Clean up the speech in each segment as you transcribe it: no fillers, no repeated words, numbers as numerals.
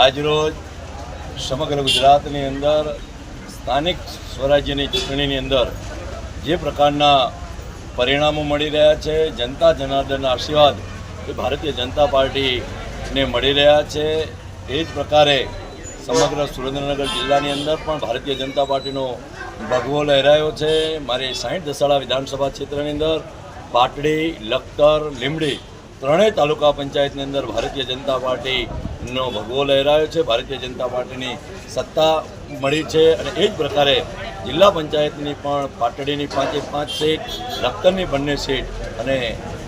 આજરોજ સમગ્ર ગુજરાતની અંદર સ્થાનિક સ્વરાજ્યની ચૂંટણીની અંદર જે પ્રકારના પરિણામો મળી રહ્યા છે, જનતા જનાર્દનના આશીર્વાદ એ ભારતીય જનતા પાર્ટીને મળી રહ્યા છે. એ જ પ્રકારે સમગ્ર સુરેન્દ્રનગર જિલ્લાની અંદર પણ ભારતીય જનતા પાર્ટીનો ભગવો લહેરાયો છે. મારી 60 દસાડા વિધાનસભા ક્ષેત્રની અંદર પાટડી, લખતર, લીંબડી ત્રણેય તાલુકા પંચાયતની અંદર ભારતીય જનતા પાર્ટીનો ભગવો લહેરાયો છે. ભારતીય જનતા પાર્ટીની સત્તા મળી છે અને એ જ પ્રકારે જિલ્લા પંચાયતની પણ પાટડીની 5 સીટ, લખતરની 2 સીટ અને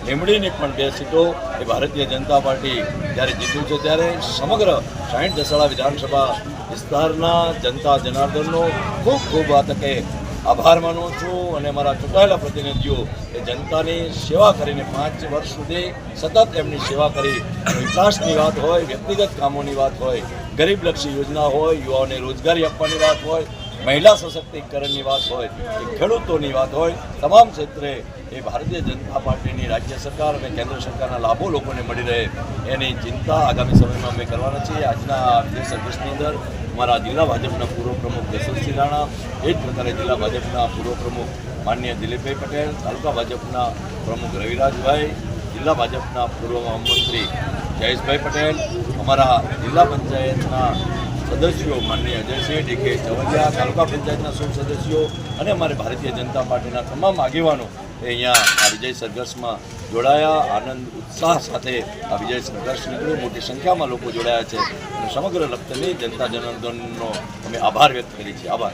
લીંબડીની પણ 2 સીટો એ ભારતીય જનતા પાર્ટી જ્યારે જીત્યું છે ત્યારે સમગ્ર 60 દસાડા વિધાનસભા વિસ્તારના જનતા જનાર્દનનો ખૂબ ખૂબ આ તકે આભાર માનું છું અને મારા ચૂંટાયેલા પ્રતિનિધિઓ એ જનતાની સેવા કરીને 5 વર્ષ સુધી સતત એમની સેવા કરી. વિકાસની વાત હોય, વ્યક્તિગત કામોની વાત હોય, ગરીબલક્ષી યોજના હોય, યુવાઓને રોજગારી આપવાની વાત હોય, મહિલા સશક્તિકરણની વાત હોય કે ખેડૂતોની વાત હોય, તમામ ક્ષેત્રે એ ભારતીય જનતા પાર્ટીની રાજ્ય સરકાર અને કેન્દ્ર સરકારના લાભો લોકોને મળી રહે એની ચિંતા આગામી સમયમાં અમે કરવાના છીએ. આજના વિજય સંઘર્ષની અંદર અમારા જિલ્લા ભાજપના પૂર્વ પ્રમુખ જસવંતસિંહ રાણા, એ જ પ્રકારે જિલ્લા ભાજપના પૂર્વ પ્રમુખ માનનીય દિલીપભાઈ પટેલ, તાલુકા ભાજપના પ્રમુખ રવિરાજભાઈ, જિલ્લા ભાજપના પૂર્વ મહામંત્રી જયેશભાઈ પટેલ, અમારા જિલ્લા પંચાયતના સદસ્યો માનનીય અજયસિંહ ડીકે ચવલિયા, તાલુકા પંચાયતના 16 સદસ્યો અને અમારે ભારતીય જનતા પાર્ટીના તમામ આગેવાનો એ અહીંયા આ વિજય સંઘર્ષમાં જોડાયા. આનંદ ઉત્સાહ સાથે આ વિજય સંઘર્ષ નીકળ્યો. મોટી સંખ્યામાં લોકો જોડાયા છે અને સમગ્ર લખતરની જનતા જનાર્દનનો અમે આભાર વ્યક્ત કરીએ છીએ. આભાર.